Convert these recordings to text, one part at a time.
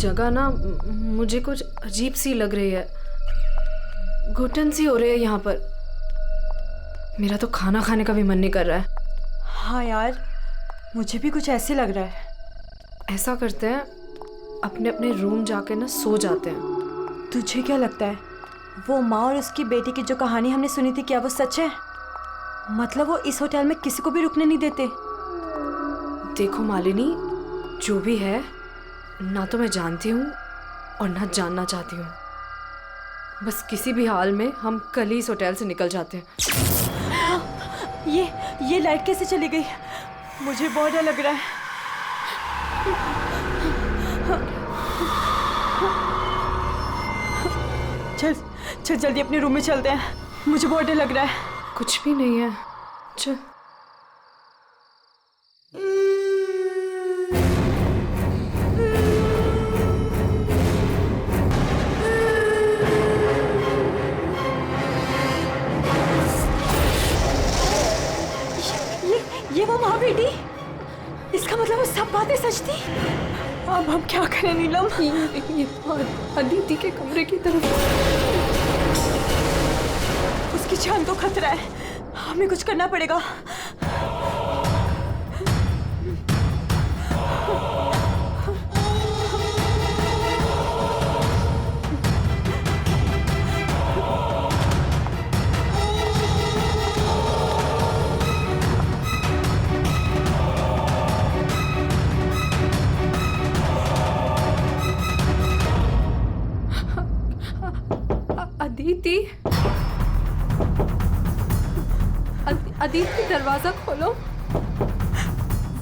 जगह ना मुझे कुछ अजीब सी लग रही है, घुटन सी हो रही है यहाँ पर। मेरा तो खाना खाने का भी मन नहीं कर रहा है। हाँ यार, मुझे भी कुछ ऐसे लग रहा है। ऐसा करते हैं, अपने अपने रूम जाके ना सो जाते हैं। तुझे क्या लगता है, वो माँ और उसकी बेटी की जो कहानी हमने सुनी थी, क्या वो सच है? मतलब वो इस होटल में किसी को भी रुकने नहीं देते। देखो मालिनी, जो भी है, ना तो मैं जानती हूँ और ना जानना चाहती हूँ। बस किसी भी हाल में हम कल ही इस होटल से निकल जाते हैं। ये लाइट कैसे चली गई? मुझे बहुत डर लग रहा है। चल चल जल्दी अपने रूम में चलते हैं, मुझे बहुत डर लग रहा है। कुछ भी नहीं है, चल। ये वो माँ बेटी, इसका मतलब वो सब बातें सच थी। अब हम क्या करें नीलम? ये अदिति के कमरे की तरफ। उसकी जान को खतरा है, हमें कुछ करना पड़ेगा। अदिति, अदिति दरवाजा खोलो।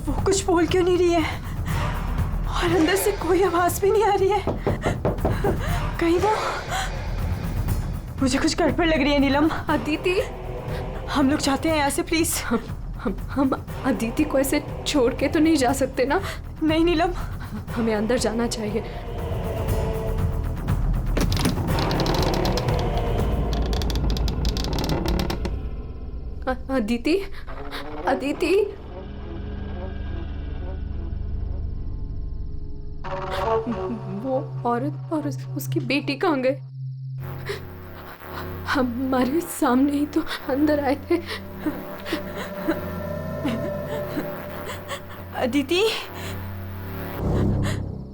वो कुछ बोल क्यों नहीं रही है और अंदर से कोई आवाज भी नहीं आ रही है? कहीं वो, मुझे कुछ गड़बड़ लग रही है नीलम। अदिति, हम लोग चाहते हैं यहाँ से, प्लीज। हम अदिति को ऐसे छोड़ के तो नहीं जा सकते ना? नहीं नीलम, हमें अंदर जाना चाहिए। अदिति, अदिति, वो औरत और उसकी बेटी कहाँ गए? हमारे सामने ही तो अंदर आए थे। अदिति,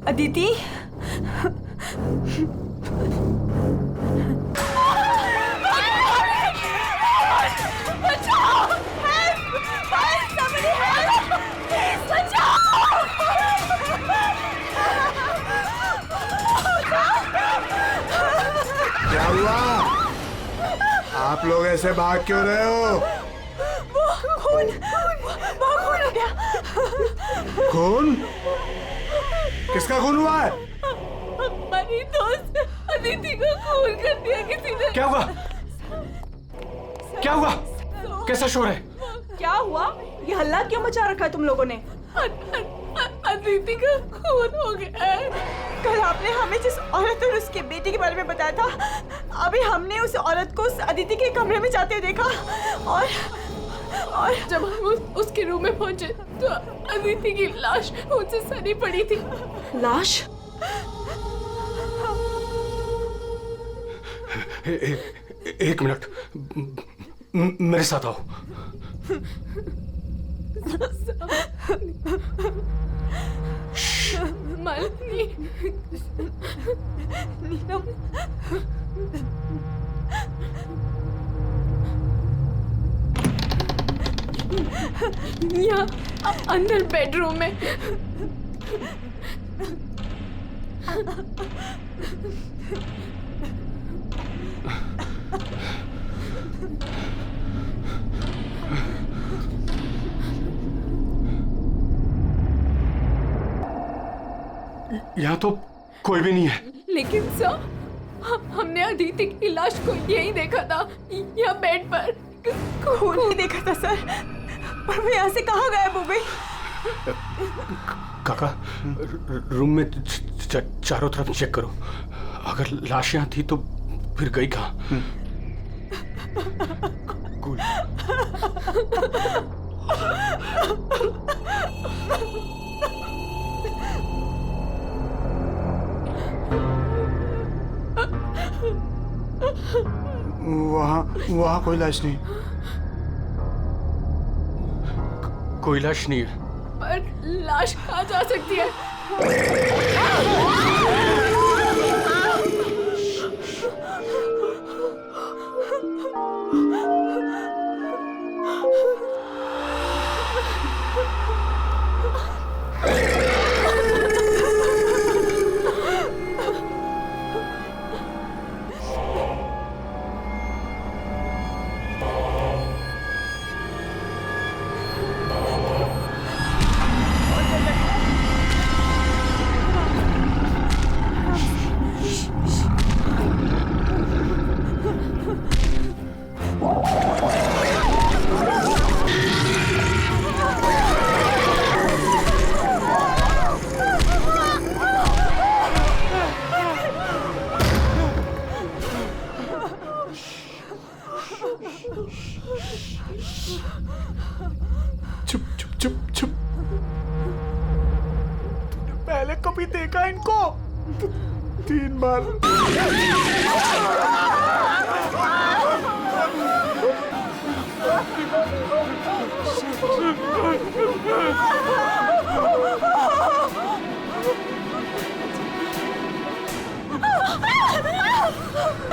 अदिति, क्या हुआ? आप लोग ऐसे भाग क्यों रहे हो? खून हो गया। खून? किसका खून हुआ है? हमारी दोस्त अदिति को खून कर दिया किसी ने। क्या हुआ? क्या हुआ? कैसा शोर है? क्या हुआ? ये हल्ला क्यों मचा रखा है तुम लोगों ने? अदिति का खून हो गया है। कल आपने हमें जिस औरत और उसके बेटे के बारे में बताया था, अभी हमने उस औरत को उस अदिति के कमरे में जाते हुए देखा और जब हम उसके रूम में पहुंचे तो अदिति की लाश मुझसे सनी पड़ी थी। लाश? एक मिनट, मेरे साथ आओ। मालिनी, नीलम, यहाँ अंदर बेडरूम में। यहाँ तो कोई भी नहीं है। लेकिन सर, हमने अदिति की लाश को यहीं देखा था, यहाँ बेड पर। खून नहीं देखा था सर, पर वो यहाँ से कहाँ गायब हो गई? काका, रूम में चारों तरफ चेक करो। अगर लाश यहाँ थी तो फिर गई कहाँ? कूल। वहाँ कोई लाश नहीं। कोई लाश नहीं है। पर लाश कहाँ जा सकती है? चुप चुप चुप चुप। तूने पहले कभी देखा इनको? 3 बार।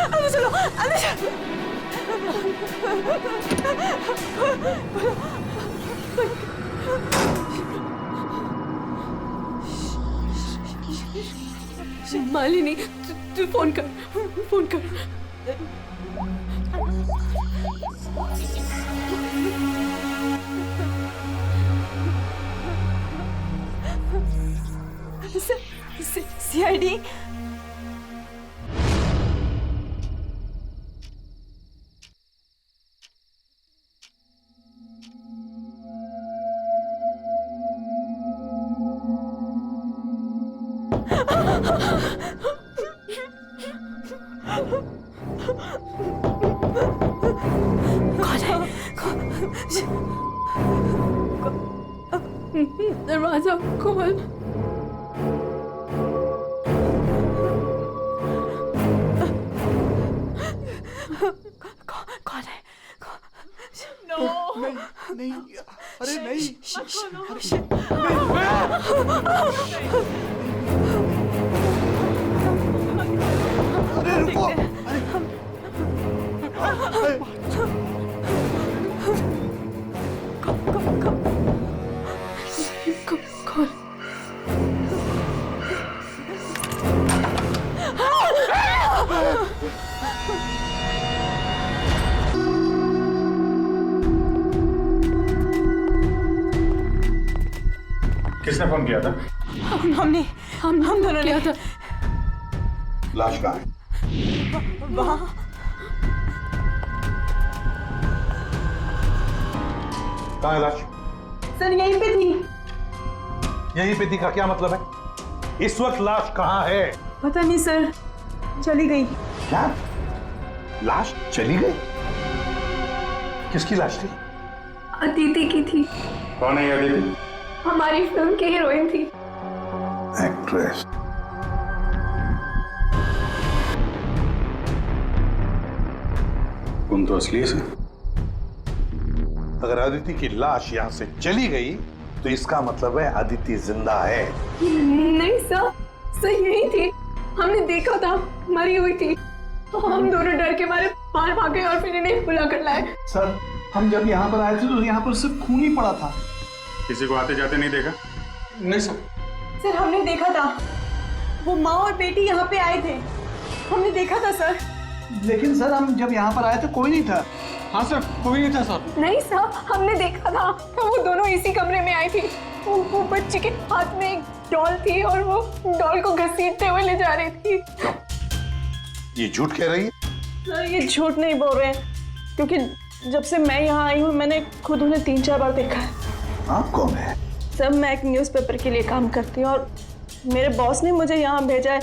अंदर चलो, अंदर चलो। मालिनी, तू फोन कर, फोन कर। CID। दरवाजा खोल। कौन है? नहीं, अरे नहीं। अरे रुको। खोल। किसने फोन किया था? हमने हम दोनों ने। क्या था? लाश कहाँ है? वहाँ कहाँ है लाश? सर यहीं पे थी। यहीं पे थी का क्या मतलब है? इस वक्त लाश कहाँ है? पता नहीं सर, चली गई। क्या? लाश चली गई? किसकी लाश थी? अदिति की थी। कौन है ये अदिति? हमारी फिल्म की हीरोइन थी। एक्ट्रेस। तुम तो असली से। अगर अदिति की लाश यहाँ से चली गई तो इसका मतलब है अदिति जिंदा है। नहीं सर, यही थी। हमने देखा था, मरी हुई थी। हम दोनों डर के मारे बाहर भागे और फिर इन्हें बुला कर लाए। सर, हम जब यहाँ पर आए थे तो यहाँ पर सिर्फ खून ही पड़ा था। किसी को आते जाते नहीं देखा? नहीं सर। सर हमने देखा था, वो माँ और बेटी यहाँ पे आए थे। हमने देखा था सर। लेकिन सर, हम जब यहाँ पर आए तो कोई नहीं था। हाँ सर, कोई नहीं था सर। नहीं सर, हमने देखा था। वो दोनों इसी कमरे में आई थी। वो बच्ची के हाथ में एक डॉल थी और वो डॉल को घसीटते हुए ले जा रही थी। ये झूठ कह रही है? सर ये झूठ नहीं बोल रहे हैं, क्योंकि जब से मैं यहाँ आई हूँ मैंने खुद उन्हें 3-4 बार देखा है। आप कौन है? सर मैं एक न्यूज़पेपर के लिए काम करती हूँ और मेरे बॉस ने मुझे यहाँ भेजा है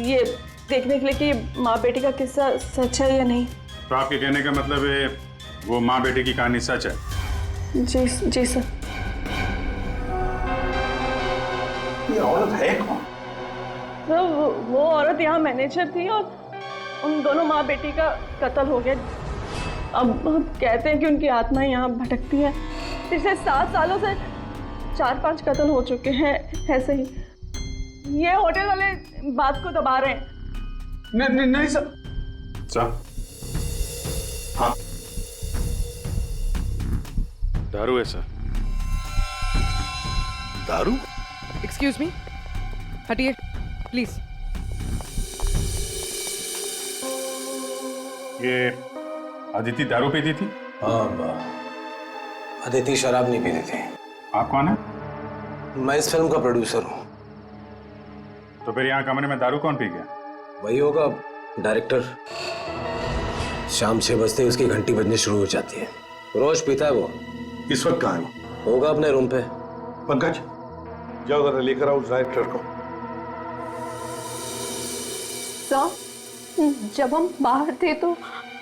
ये देखने के लिए कि माँ बेटी का किस्सा सच है या नहीं। तो आपके कहने का मतलब है वो माँ बेटी की कहानी सच है? जी सर। ये औरत है कौन? सर वो औरत यहाँ मैनेजर थी और उन दोनों माँ बेटी का कत्ल हो गया। अब कहते हैं कि उनकी आत्मा यहाँ भटकती है। पिछले 7 सालों से 4-5 कत्ल हो चुके हैं ऐसे ही। ये होटल वाले बात को दबा रहे हैं। नहीं सर। सर, हाँ, दारू है सर। दारू? एक्सक्यूज मी, हटिए प्लीज। ये अदिति दारू पीती थी? हाँ, अदिति शराब नहीं पीती थी। आप कौन है? मैं इस फिल्म का प्रोड्यूसर हूँ। तो फिर यहाँ कमरे में दारू कौन पी गया? वही होगा डायरेक्टर। शाम 6 बजते ही उसकी घंटी बजनी शुरू हो जाती है। रोज पीता है वो। इस वक्त कहाँ है वो? होगा अपने रूम पे। पंकज, जाओ जरा लेकर आओ उस डायरेक्टर को। सर, जब हम बाहर थे तो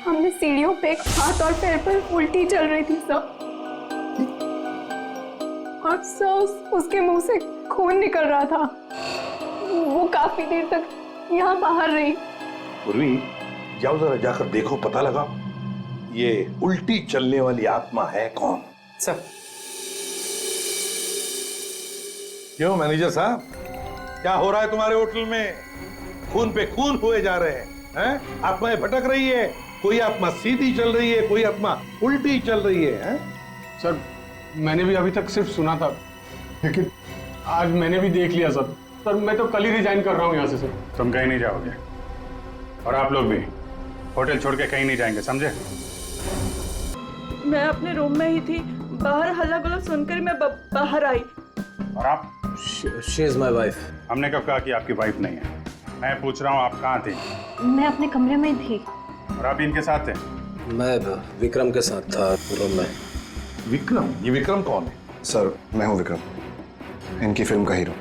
हमने सीढ़ियों पे एक हाथ और पैर पर उल्टी चल रही थी सर। और सर उसके मुंह से खून निकल रहा था। वो काफी देर तक यहाँ बाहर रही। पूर्वी, जाओ जरा जाकर देखो, पता लगाओ ये उल्टी चलने वाली आत्मा है कौन। सर। क्यों मैनेजर साहब, क्या हो रहा है तुम्हारे होटल में? खून पे खून हुए जा रहे हैं? आत्माएं भटक रही है। कोई आत्मा सीधी चल रही है, कोई आत्मा उल्टी चल रही है? सर, मैंने भी अभी तक सिर्फ सुना था, लेकिन आज मैंने भी देख लिया सर। सर, मैं तो कल ही रिजाइन कर रहा हूँ यहाँ से सर। तुम कहीं नहीं जाओगे, और आप लोग भी होटल छोड़ के कहीं नहीं जाएंगे, समझे? मैं अपने रूम में ही थी, बाहर हल्ला गुल्ला सुनकर मैं बाहर आई। और आप? She is my wife. हमने कब कहा कि आपकी वाइफ नहीं है? मैं पूछ रहा हूँ आप कहाँ थे? मैं अपने कमरे में थी। और आप इनके साथ थे? मैं विक्रम के साथ था रूम में। विक्रम? ये विक्रम कौन है? सर, मैं हूँ विक्रम, इनकी फिल्म का हीरो।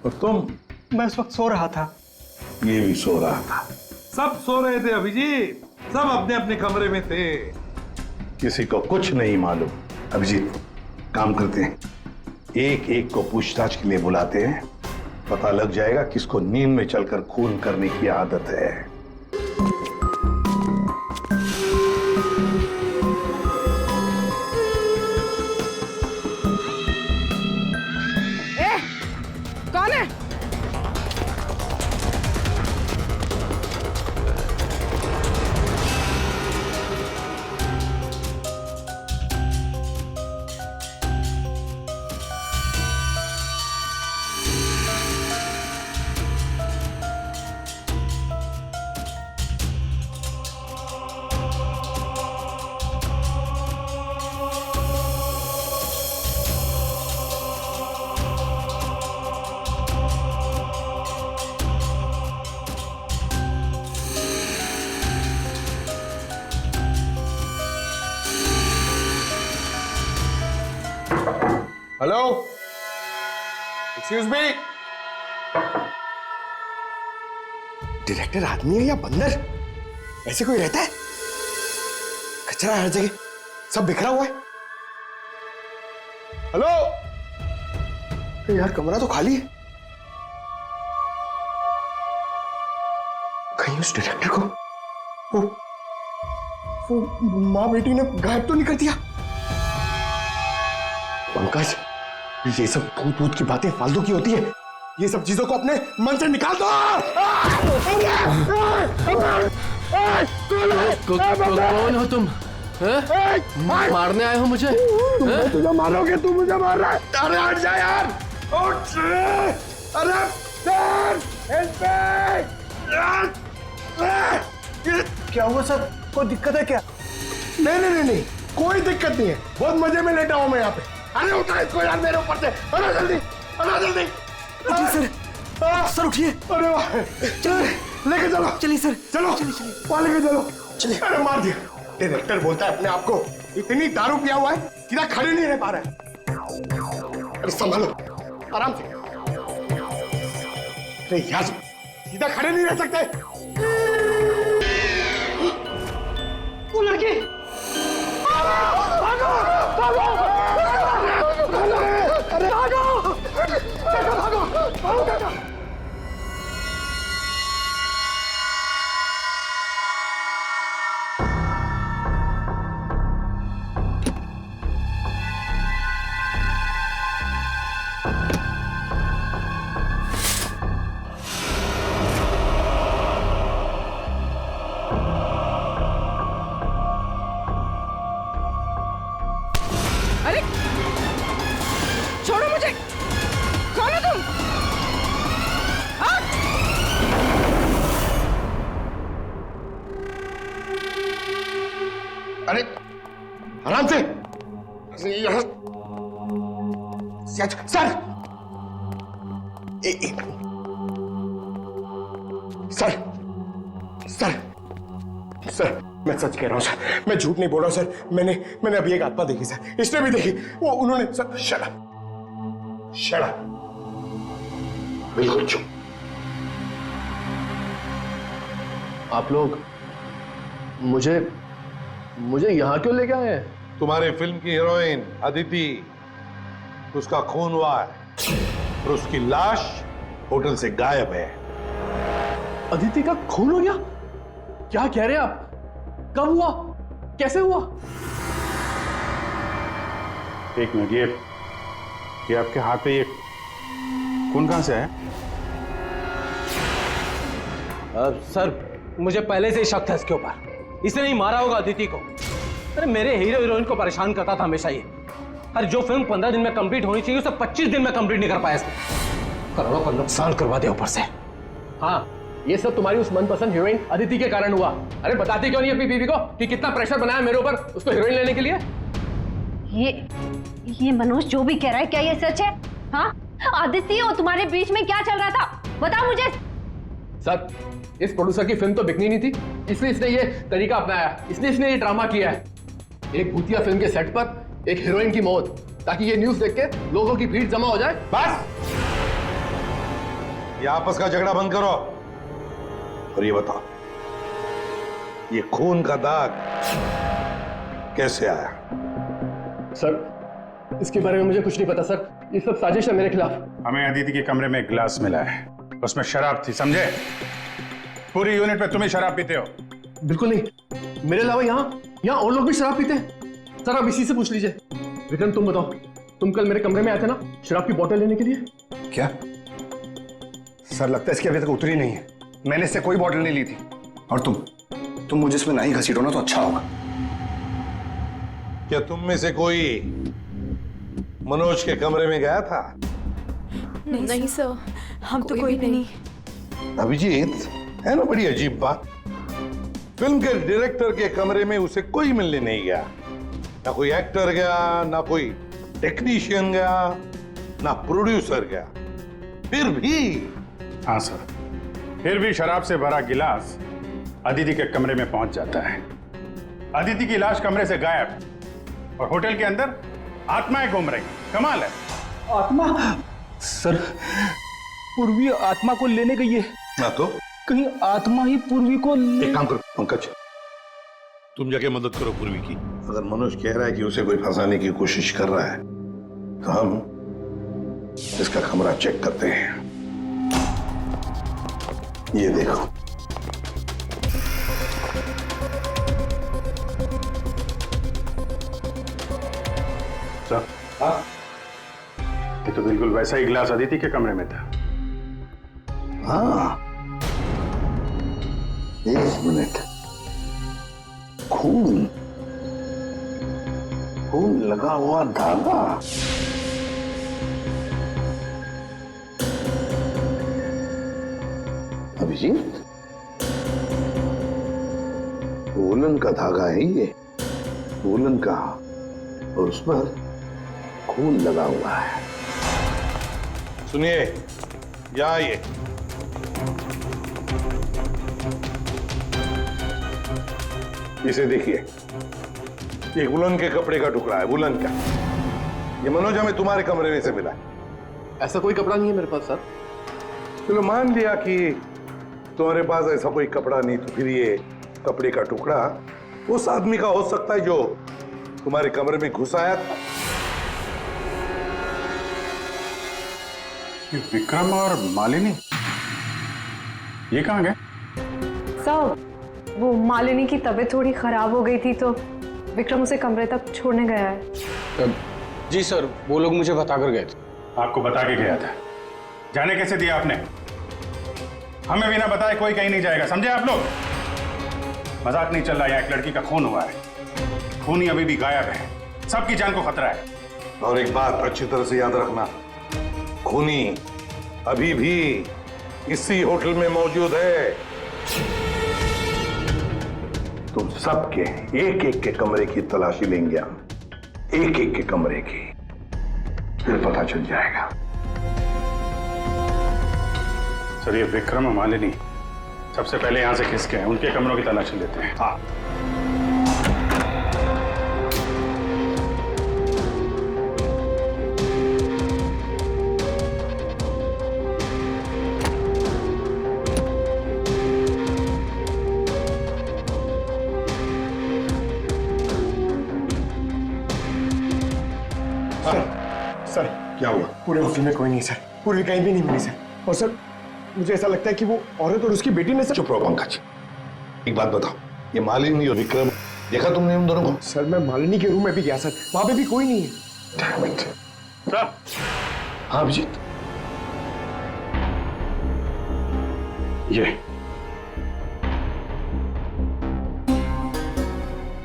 और तुम? मैं इस वक्त सो रहा था। ये भी सो रहा था। सब सो रहे थे अभिजीत, सब अपने अपने कमरे में थे। किसी को कुछ नहीं मालूम। अभिजीत, काम करते हैं, एक एक को पूछताछ के लिए बुलाते हैं, पता लग जाएगा किसको नींद में चलकर खून करने की आदत है। कौन है? Hello, excuse me. डायरेक्टर आदमी है या बंदर? ऐसे कोई रहता है? कचरा हर जगह, सब बिखरा हुआ है। हेलो, यार कमरा तो खाली है। कहीं उस डायरेक्टर को वो माँ बेटी ने गायब तो नहीं कर दिया? पंकज, ये सब भूत भूत की बातें फालतू की होती है। ये सब चीजों को अपने मन से निकाल दो। कौन हो तुम? मारने आए हो मुझे? तुझे मारोगे, तू मुझे मार रहा है। अरे हट जा यार, उठ। अरे क्या हुआ सर? कोई दिक्कत है क्या? नहीं, कोई दिक्कत नहीं है। बहुत मजे में लेटा हूं मैं यहाँ पे। अरे उठा इसको यार मेरे ऊपर से। अरे जल्दी, उठिए सर, उठिए। अरे वाह, लेके चलो। चलिए सर, चलो वहाँ लेके चलो। अरे मार दिया। डायरेक्टर बोलता है अपने आप को इतनी दारू पिया हुआ है, सीधा खड़े नहीं रह पा रहा है। अरे संभालो, आराम से। अरे यार, सीधा खड़े नहीं रह सकते। वो लड़की, भागो, अरे भागो। अरे आराम से यहाँ सर सर सर सर मैं सच कह रहा हूं सर, मैं झूठ नहीं बोल रहा हूं सर। मैंने अभी एक आत्मा देखी सर, इसने भी देखी। वो उन्होंने सर शट अप बिल्कुल चुप। आप लोग मुझे यहाँ क्यों लेके आए हैं? तुम्हारे फिल्म की हीरोइन अदिति, उसका खून हुआ है और उसकी लाश होटल से गायब है। अदिति का खून हो गया? क्या कह रहे हैं आप? कब हुआ? कैसे हुआ? एक मिनट, ये आपके हाथ पे ये खून कहां से है? सर, मुझे पहले से ही शक था इसके ऊपर। इसने नहीं मारा होगा अदिति को। अरे मेरे हीरो हीरोइन को परेशान करता था हमेशा ये। अरे जो फिल्म 15 दिन में कंप्लीट होनी चाहिए उसे 25 दिन में कंप्लीट नहीं कर पाया इसने। करोड़ों का नुकसान करवा दिया ऊपर से। हाँ, ये सब तुम्हारी उस मनपसंद हीरोइन अदिति के कारण हुआ। अरे बताती क्यों नहीं अपनी बीवी को कि कितना प्रेशर बनाया मेरे ऊपर उसको हीरोइन लेने के लिए? ये मनोज जो भी कह रहा है, क्या ये सच है? हाँ, आदित्य और तुम्हारे बीच में क्या चल रहा था? बताओ मुझे। सर, इस प्रोड्यूसर की फिल्म तो बिकनी नहीं थी, इसलिए इसने ये तरीका अपनाया। इसने ये ड्रामा किया है। एक भूतिया फिल्म के सेट पर एक हीरोइन की मौत, ताकि ये न्यूज देख के लोगों की भीड़ जमा हो जाए। बस, ये आपस का झगड़ा बंद करो और ये बताओ, ये खून का दाग कैसे आया? सर, इसके बारे में मुझे कुछ नहीं पता सर। ये सब साजिश है मेरे खिलाफ। हमें अदिति के कमरे में एक गिलास मिला है, उसमें शराब थी, समझे? पूरी यूनिट पे तुम ही शराब पीते हो। बिल्कुल नहीं, मेरे अलावा यहाँ और लोग भी शराब पीते हैं। सर, आप इसी से पूछ लीजिए। विक्रम, तुम बताओ, तुम कल मेरे कमरे में आए थे ना शराब की बोतल लेने के लिए? क्या सर, लगता है इसकी अभी तक उतरी नहीं है। मैंने इससे कोई बॉटल नहीं ली थी। और तुम मुझे इसमें नहीं घसीटो ना तो अच्छा होगा। क्या तुम में से कोई मनोज के कमरे में गया था? नहीं सर, हम तो कोई भी नहीं। अभिजीत, है ना बड़ी अजीब बात। फिल्म के डायरेक्टर के कमरे में उसे कोई मिलने नहीं गया। ना कोई एक्टर गया, ना कोई टेक्नीशियन गया, ना प्रोड्यूसर गया। फिर भी हाँ सर, फिर भी शराब से भरा गिलास अदिति के कमरे में पहुंच जाता है। अदिति की लाश कमरे से गायब और होटल के अंदर आत्माएं घूम रही। कमाल है। आत्मा? सर, पूर्वी आत्मा को लेने गई है। ना तो कहीं आत्मा ही पूर्वी को एक काम करो पंकज, तुम जाके मदद करो पूर्वी की। अगर मनोज कह रहा है कि उसे कोई फंसाने की कोशिश कर रहा है तो हम इसका कमरा चेक करते हैं। ये देखो, सर, ये तो बिल्कुल वैसा ही गिलास अदिति के कमरे में था। हाँ, एक मिनट, खून लगा हुआ धागा। अभिजीत, वूलन का धागा है ये, वूलन का, और उस पर खून लगा हुआ है। सुनिए, या ये इसे देखिए, ये वुलन के कपड़े का टुकड़ा है, वुलन का। ये मनोज हमें तुम्हारे कमरे में से मिला है। ऐसा कोई कपड़ा नहीं है मेरे पास सर। चलो मान लिया कि तुम्हारे पास ऐसा कोई कपड़ा नहीं, तो फिर ये कपड़े का टुकड़ा उस आदमी का हो सकता है जो तुम्हारे कमरे में घुस आया था। विक्रम और मालिनी ये कहाँ गए? सर, वो मालिनी की तबीयत थोड़ी खराब हो गई थी तो विक्रम उसे कमरे तक छोड़ने गया है। जी सर, वो लोग मुझे बताकर गए थे। आपको बता के गया था? जाने कैसे दिया आपने? हमें बिना बताए कोई कहीं नहीं जाएगा, समझे आप लोग? मजाक नहीं चल रहा है। एक लड़की का खून हुआ है, खूनी अभी भी गायब है, सबकी जान को खतरा है। और एक बात अच्छी तरह से याद रखना, खूनी अभी भी इसी होटल में मौजूद है। तुम सबके एक एक के कमरे की तलाशी लेंगे हम, एक एक के कमरे की, फिर पता चल जाएगा। सर ये विक्रम और मालिनी सबसे पहले यहां से खिसके हैं, उनके कमरों की तलाशी लेते हैं। हाँ, सर क्या हुआ? पूरे ऑफिस में कोई नहीं सर, पूरी कहीं भी नहीं मिली सर। और सर मुझे ऐसा लगता है कि वो औरत और उसकी बेटी ने सर। चुप रहो पंकज, एक बात बताओ, ये मालिनी और विक्रम देखा तुमने उन दोनों को? सर मैं मालिनी के रूम में भी गया सर, वहां पे भी कोई नहीं है। Damn it. सर हाँ अभिजीत, ये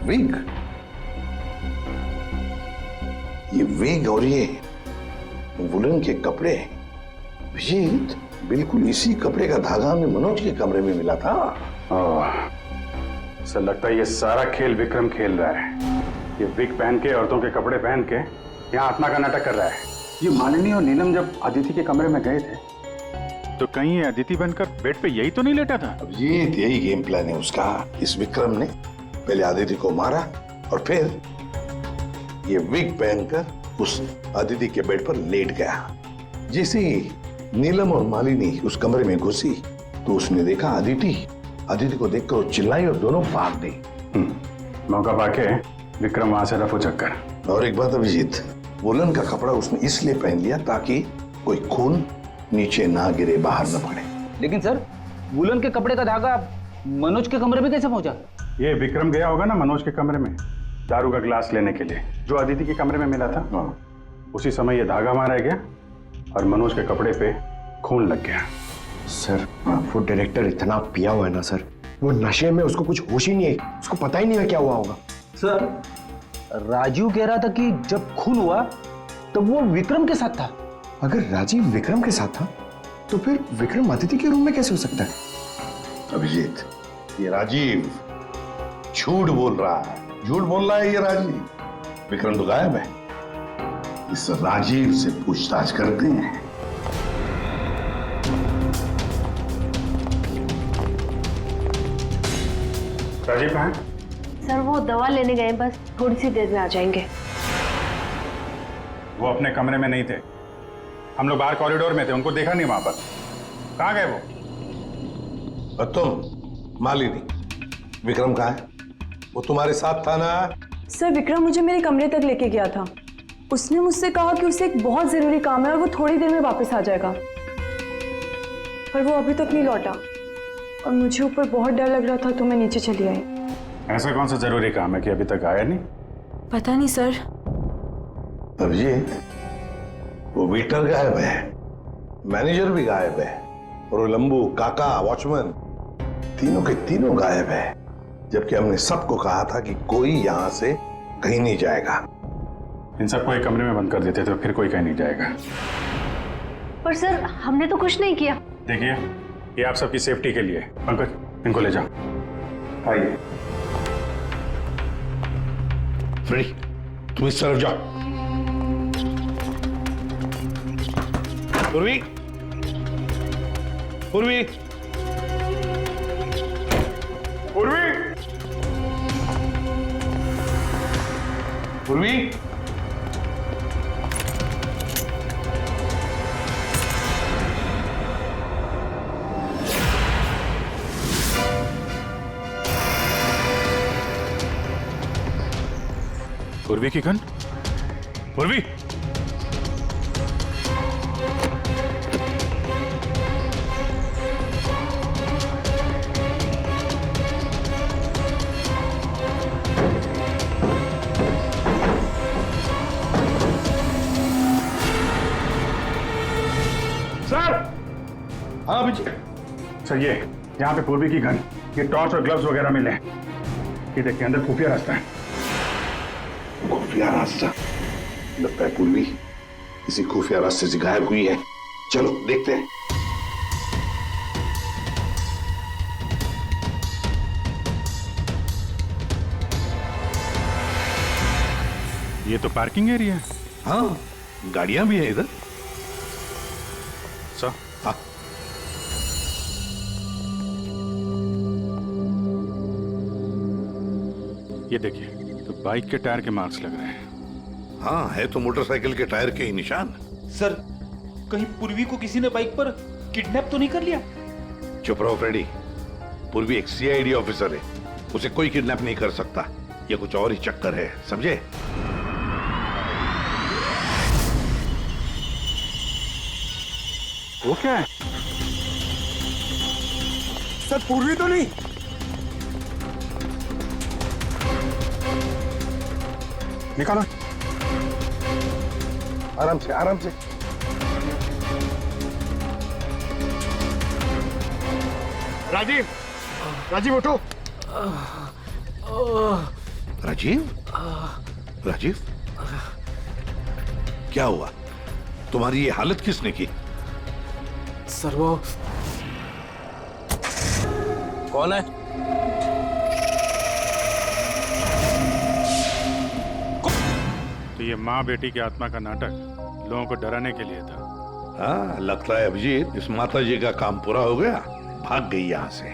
विग, ये विग और ये वुलन के कपड़े, अभिजीत बिल्कुल इसी कपड़े का धागा हमें मनोज के कमरे में मिला था। सर लगता है ये सारा खेल विक्रम खेल रहा है। ये विग पहन के, औरतों के कपड़े पहन के यहाँ आत्मा का नाटक कर रहा है। ये मालिनी और नीलम जब अदिति के कमरे में गए थे तो कहीं ये अदिति बनकर बेड पे यही तो नहीं लेटा था? अभिजीत यही गेम प्लान है उसका। इस विक्रम ने पहले अदिति को मारा और फिर ये विग पहनकर उस अदिति के बेड पर लेट गया। जैसे ही नीलम और मालिनी उस कमरे में घुसी तो उसने देखा अदिति को देखकर वो चिल्लाई और दोनों भाग गई। मौका पाके विक्रम वहां से रफू चक्कर। और एक बात अभिजीत, वुलन का कपड़ा उसने इसलिए पहन लिया ताकि कोई खून नीचे ना गिरे, बाहर न पड़े। लेकिन सर वुलन के कपड़े का धागा मनोज के कमरे में कैसे पहुंचा? ये विक्रम गया होगा ना मनोज के कमरे में दारू का ग्लास लेने के लिए, जो अदिति के कमरे में मिला था। उसी समय ये धागा मारा गया और मनोज के कपड़े पे खून लग गया। सर वो डायरेक्टर इतना पिया हुआ है ना सर, वो नशे में उसको कुछ होश ही नहीं है, उसको पता ही नहीं है क्या हुआ होगा। सर राजू कह रहा था कि जब खून हुआ तब वो विक्रम के साथ था। अगर राजीव विक्रम के साथ था तो फिर विक्रम अदिति के रूम में कैसे हो सकता है? अभिजीत ये राजीव झूठ बोल रहा है, झूठ बोल रहा है ये राजीव। विक्रम तो गायब है, इस राजीव से पूछताछ करते हैं। राजीव कहाँ है? सर वो दवा लेने गए, बस थोड़ी सी देर में आ जाएंगे। वो अपने कमरे में नहीं थे, हम लोग बाहर कॉरिडोर में थे, उनको देखा नहीं वहां पर। कहाँ गए वो? और तुम मालिनी, विक्रम कहाँ है? वो तुम्हारे साथ था ना? सर विक्रम मुझे मेरे कमरे तक लेके गया था। उसने मुझसे कहा कि उसे एक बहुत जरूरी काम है और वो थोड़ी देर में वापस आ जाएगा, पर वो अभी तक नहीं लौटा और मुझे ऊपर बहुत डर लग रहा था तो मैं नीचे चली आई। ऐसा कौन सा जरूरी काम है कि अभी तक आया नहीं? पता नहीं सर। अभिजीत वो वेटर गायब है, मैनेजर भी गायब है और वो लंबू, काका, वॉचमैन तीनों के तीनों गायब है, जबकि हमने सबको कहा था कि कोई यहां से कहीं नहीं जाएगा। इन सबको एक कमरे में बंद कर देते तो फिर कोई कहीं नहीं जाएगा। पर सर हमने तो कुछ नहीं किया। देखिए ये आप सबकी सेफ्टी के लिए। पंकज इनको ले जाओ। आइए। फ्री तुम इस तरफ जाओ। पूर्वी, पूर्वी, पूर्वी, पूर्वी, पूर्वी की गन? पूर्वी! सर। हाँ अभिजीत। सर ये यहाँ पे पूर्वी की गन, ये टॉर्च और ग्लव्स वगैरह मिले। ये देखिए अंदर खुफिया रास्ता है। खुफिया रास्ता? लगता है पूर्वी किसी खुफिया रास्ते से गायब हुई है। चलो देखते हैं। ये तो पार्किंग एरिया है। हाँ, गाड़ियां भी हैं इधर। सर, हाँ, ये देखिए, तो बाइक के टायर के मार्क्स लग रहे हैं। हाँ, है तो मोटरसाइकिल के टायर के ही निशान। सर, कहीं पूर्वी को किसी ने बाइक पर किडनैप तो नहीं कर लिया? चुप रहो फ्रेडी। पूर्वी एक सीआईडी ऑफिसर है, उसे कोई किडनैप नहीं कर सकता। ये कुछ और ही चक्कर है, समझे? वो क्या है? सर पूर्वी तो नहीं? निकालो। आराम से, आराम से। राजीव, राजीव उठो। राजीव, राजीव, क्या हुआ? तुम्हारी ये हालत किसने की? सर वो कौन है? तो ये माँ बेटी की आत्मा का नाटक लोगों को डराने के लिए था। हाँ, लगता है अभिजीत इस माता जी का काम पूरा हो गया, भाग गई यहां से।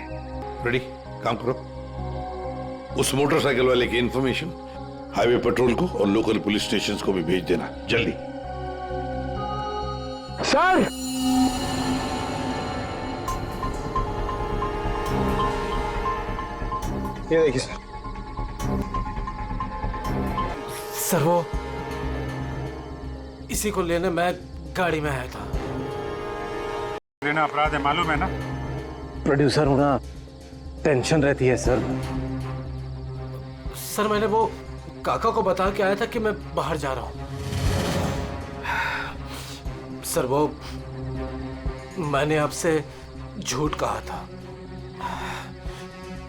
रेडी, काम करो। उस मोटरसाइकिल वाले की इंफॉर्मेशन हाईवे पेट्रोल को और लोकल पुलिस स्टेशन को भी भेज देना, जल्दी। सर, ये देखिए सर। सर वो इसी को लेने मैं गाड़ी में आया था। लेना अपराध है, मालूम है ना? प्रोड्यूसर होना टेंशन रहती है सर। सर मैंने वो काका को बता के आया था कि मैं बाहर जा रहा हूं। सर वो मैंने आपसे झूठ कहा था।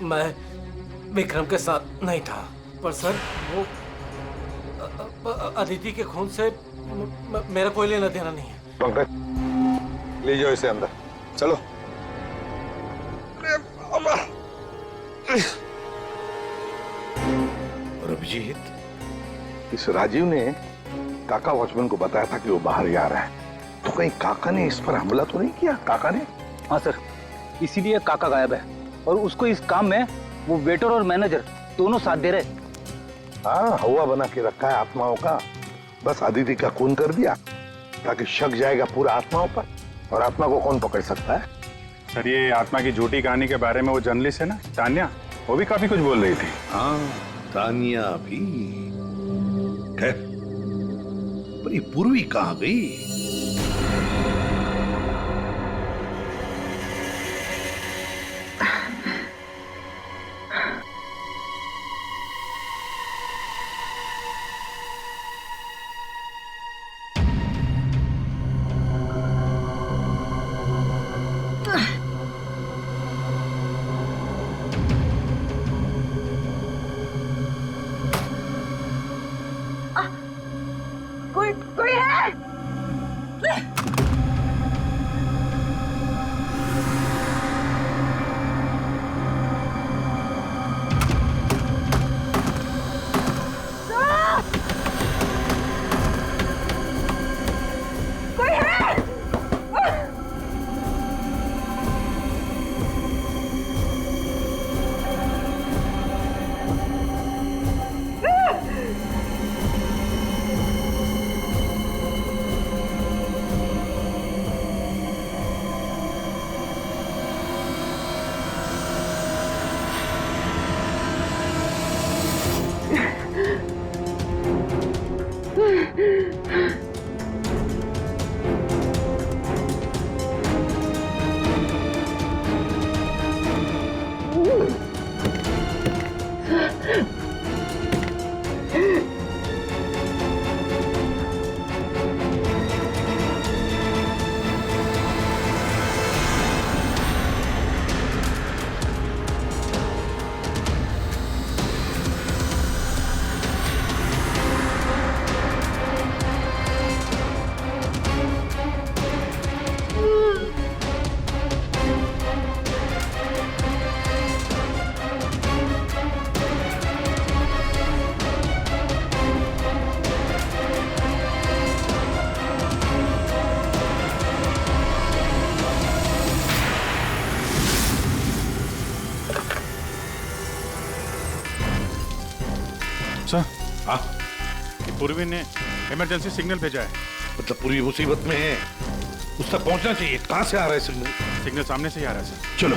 मैं विक्रम के साथ नहीं था, पर सर वो अदिति के खून से मेरा कोई लेना देना नहीं है। पंकज, ले जाओ इसे अंदर, चलो। और अभिजीत, इस राजीव ने काका वॉचमैन को बताया था कि वो बाहर जा रहा है, तो कहीं काका ने इस पर हमला तो नहीं किया? काका ने? हाँ सर, इसीलिए काका गायब है और उसको इस काम में वो वेटर और मैनेजर दोनों साथ दे रहे। हाँ, हवा बना के रखा है आत्माओं का। बस आदिति का खून कर दिया ताकि शक जाएगा पूरा आत्माओं पर, और आत्मा को कौन पकड़ सकता है? सर, ये आत्मा की झूठी कहानी के बारे में वो जर्नलिस्ट है ना, तान्या, वो भी काफी कुछ बोल रही थी। हाँ, तानिया भी। खैर, पर ये पूर्वी कहाँ गई? कोई है? सर, हाँ पूर्वी ने इमरजेंसी सिग्नल भेजा है। मतलब पूरी मुसीबत में है, उस तक पहुंचना चाहिए। कहां से आ रहा है सिग्नल? सिग्नल सामने से ही आ रहा है सर। चलो।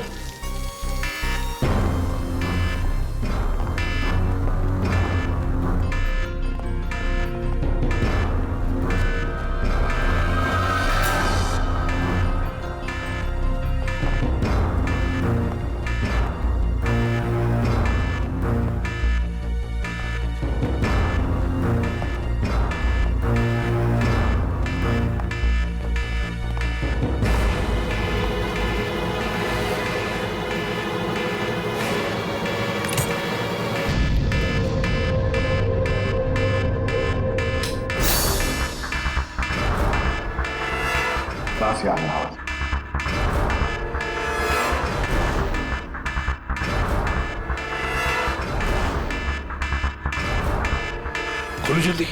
कहां से आ रहा है? खोलो जल्दी।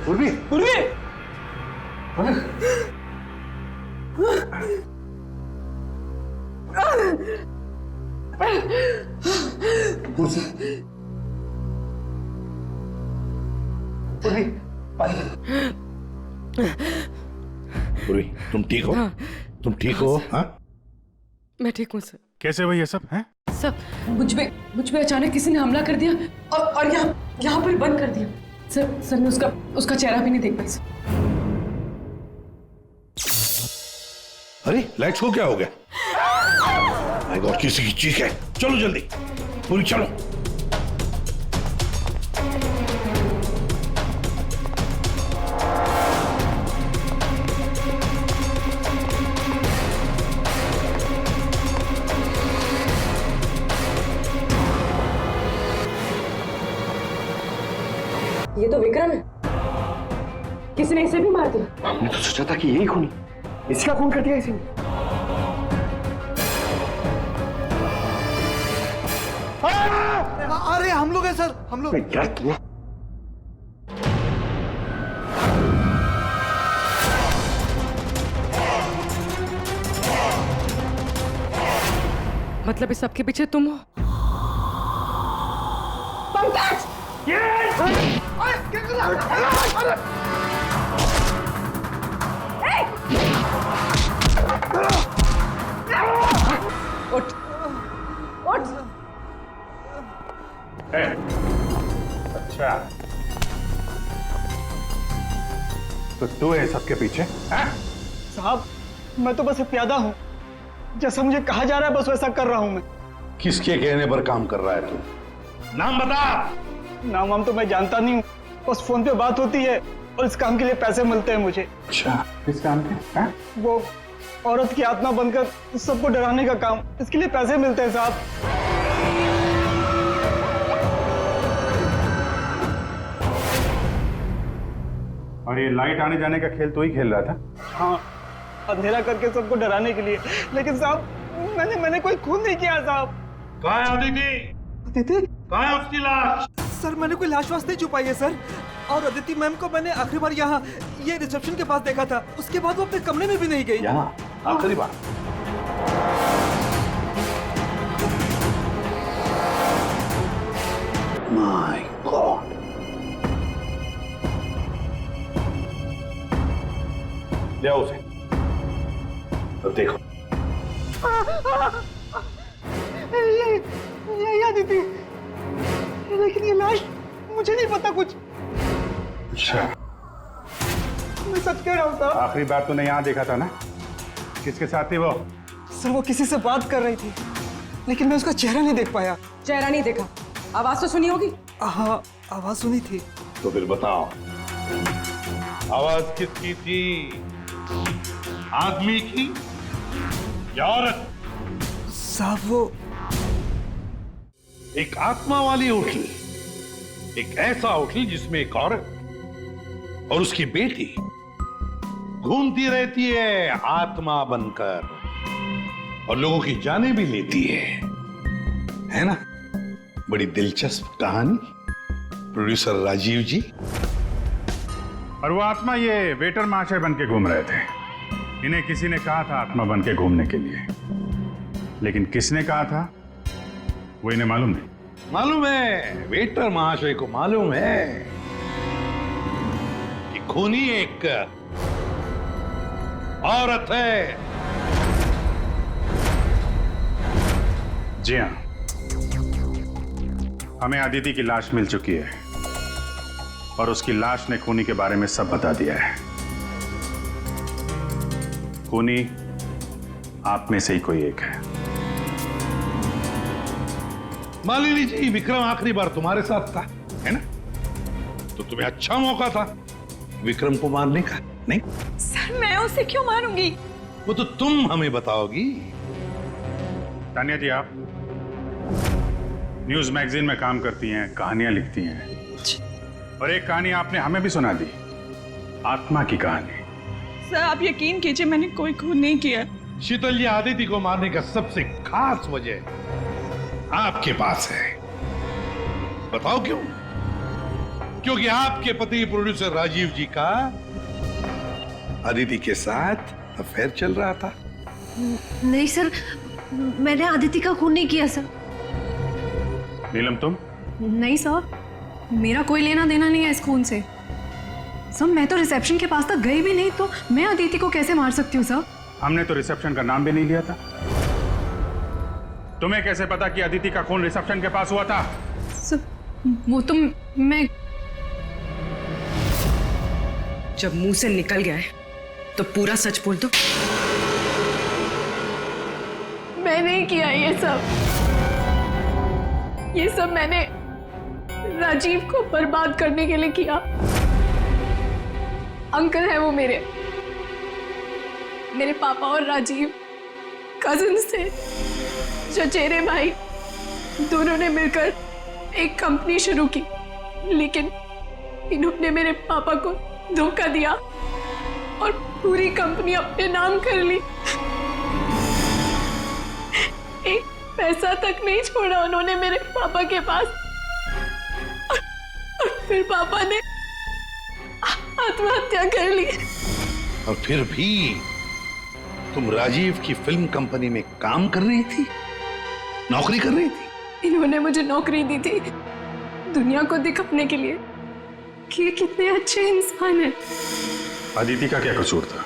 पूर्वी, पूर्वी। पूर्वी, तुम ठीक हो? हाँ। तुम ठीक हो? हाँ? मैं ठीक हूँ सर। कैसे हुई ये सब हैं? सब मुझ पे अचानक किसी ने हमला कर दिया और यहाँ पर बंद कर दिया। सर मैं उसका चेहरा भी नहीं देख पाई सर। अरे लाइट्स को क्या हो गया? माय गॉड, किसी की चीख है। चलो जल्दी, पूरी चलो। ये तो विक्रम है। किसी ने इसे भी मार दिया। हमने तो सोचा था कि यही खूनी, इसका खून कर दिया इसी ने। अरे हम लोग हैं सर, हम लोग। क्या किया? मतलब इस सबके पीछे तुम हो? पंकज! उठ! उठ! अच्छा, तो तू है सबके पीछे? साहब मैं तो बस एक प्यादा हूँ, जैसा मुझे कहा जा रहा है बस वैसा कर रहा हूँ मैं। किसके कहने पर काम कर रहा है तू? नाम बता। नाम वाम तो मैं जानता नहीं हूँ, बस फोन पे बात होती है और इस काम के लिए पैसे मिलते हैं मुझे। अच्छा, किस काम के? हाँ? वो औरत की आत्मा बनकर सबको डराने का काम, इसके लिए पैसे मिलते हैं साहब। और ये लाइट आने जाने का खेल तो ही खेल रहा था? हाँ, अंधेरा करके सबको डराने के लिए। लेकिन साहब मैंने कोई खून नहीं किया साहब। कहाँ है अदिति? अदिति? कहाँ है उसकी लाश? सर मैंने कोई लाश वाश नहीं छुपाई है सर। और अदिति मैम को मैंने आखिरी बार यहाँ ये रिसेप्शन के पास देखा था, उसके बाद वो अपने कमरे में भी नहीं गई। यहाँ आखिरी बार? माय गॉड, ले आओ उसे। तो देखो ये अदिति, लेकिन ये लाश मुझे नहीं पता कुछ। अच्छा, मैं सच कह रहा हूँ साहब। आखिरी बार तूने यहाँ देखा था ना? किसके साथ थी वो? सर वो किसी से बात कर रही थी, लेकिन मैं उसका चेहरा नहीं देख पाया। चेहरा नहीं देखा, आवाज तो सुनी होगी। हाँ, आवाज सुनी थी। तो फिर बताओ, आवाज किसकी थी? आदमी की या औरत? साहब वो एक आत्मा वाली होटल, एक ऐसा होटल जिसमें एक औरत और उसकी बेटी घूमती रहती है आत्मा बनकर और लोगों की जानें भी लेती है ना? बड़ी दिलचस्प कहानी। प्रोड्यूसर राजीव जी, और वो आत्मा ये वेटर महाशय बन के घूम रहे थे। इन्हें किसी ने कहा था आत्मा बन के घूमने के लिए, लेकिन किसने कहा था वो इन्हें मालूम नहीं। मालूम है, वेटर महाशय को मालूम है कि खूनी एक औरत है। जी हाँ, हमें अदिति की लाश मिल चुकी है और उसकी लाश ने खूनी के बारे में सब बता दिया है। खूनी आप में से ही कोई एक है। मालिनी जी, विक्रम आखिरी बार तुम्हारे साथ था, है ना? तो तुम्हें अच्छा मौका था विक्रम को मारने का, नहीं? सर मैं उसे क्यों मारूंगी? वो तो तुम हमें बताओगी। तानिया जी, आप न्यूज मैगजीन में काम करती हैं, कहानियां लिखती हैं, और एक कहानी आपने हमें भी सुना दी, आत्मा की कहानी। सर आप यकीन कीजिए, मैंने कोई खून नहीं किया। शीतल जी, आदिति को मारने का सबसे खास वजह आपके पास है। बताओ क्यों? क्योंकि आपके पति प्रोड्यूसर राजीव जी का आदिति के साथ अफेयर चल रहा था। नहीं सर, मैंने आदिति का खून नहीं किया सर। नीलम, तुम? नहीं सर, मेरा कोई लेना देना नहीं है इस खून से। सर मैं तो रिसेप्शन के पास तक गई भी नहीं, तो मैं अदिति को कैसे मार सकती हूँ सर? हमने तो रिसेप्शन का नाम भी नहीं लिया था। तुम्हें कैसे पता कि अदिति का खून रिसेप्शन के पास हुआ था? सर वो तो मैं जब मुंह से निकल गया है तो पूरा सच बोल दो। मैं नहीं किया ये सब मैंने राजीव को बर्बाद करने के लिए किया। अंकल है वो मेरे पापा और राजीव कजिन्स थे, चचेरे भाई। दोनों ने मिलकर एक कंपनी शुरू की, लेकिन इन्होंने मेरे पापा को धोखा दिया और पूरी कंपनी अपने नाम कर ली। एक पैसा तक नहीं छोड़ा उन्होंने मेरे पापा के पास। और फिर पापा ने आत्महत्या कर ली। और फिर भी तुम राजीव की फिल्म कंपनी में काम कर रही थी, नौकरी कर रही थी। इन्होंने मुझे नौकरी दी थी दुनिया को दिखाने के लिए कि ये कितने अच्छे इंसान हैं। अदिति का क्या कसूर था?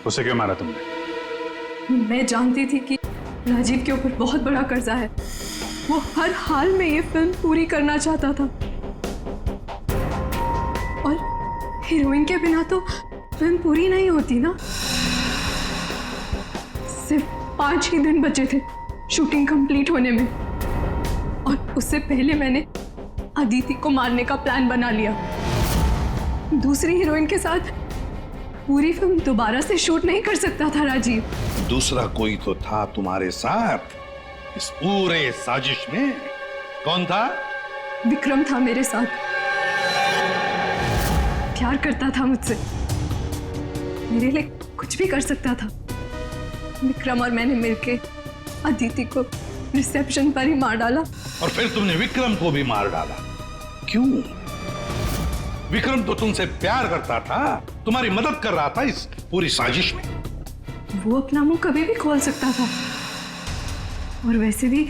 उसे क्यों मारा तुमने? मैं जानती थी कि राजीव के ऊपर बहुत बड़ा कर्जा है। वो हर हाल में ये फिल्म पूरी करना चाहता था, और हीरोइन के बिना तो फिल्म पूरी नहीं होती ना। सिर्फ 5 ही दिन बचे थे शूटिंग कंप्लीट होने में, और उससे पहले मैंने अदिति को मारने का प्लान बना लिया। दूसरी हीरोइन के साथ पूरी फिल्म दोबारा से शूट नहीं कर सकता था राजीव। दूसरा कोई तो था तुम्हारे साथ इस पूरे साजिश में। कौन था? विक्रम था मेरे साथ। प्यार करता था मुझसे, मेरे लिए कुछ भी कर सकता था। विक्रम और मैंने मिलके अदिति को रिसेप्शन पर ही मार डाला। और फिर तुमने विक्रम को भी मार डाला। क्यों? विक्रम तो तुमसे प्यार करता था, तुम्हारी मदद कर रहा था इस पूरी साजिश में। वो अपना मुंह कभी भी खोल सकता था, और वैसे भी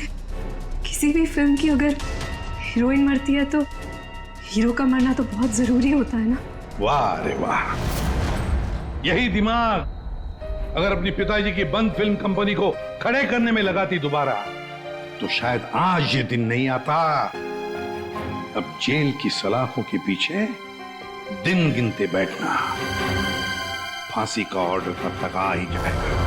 किसी भी फिल्म की अगर हीरोइन मरती है तो हीरो का मरना तो बहुत जरूरी होता है ना। वाह रे वाह, यही दिमाग अगर अपनी पिताजी की बंद फिल्म कंपनी को खड़े करने में लगाती दोबारा, तो शायद आज ये दिन नहीं आता। अब जेल की सलाखों के पीछे दिन गिनते बैठना, फांसी का ऑर्डर कब तक आ ही जाएगा।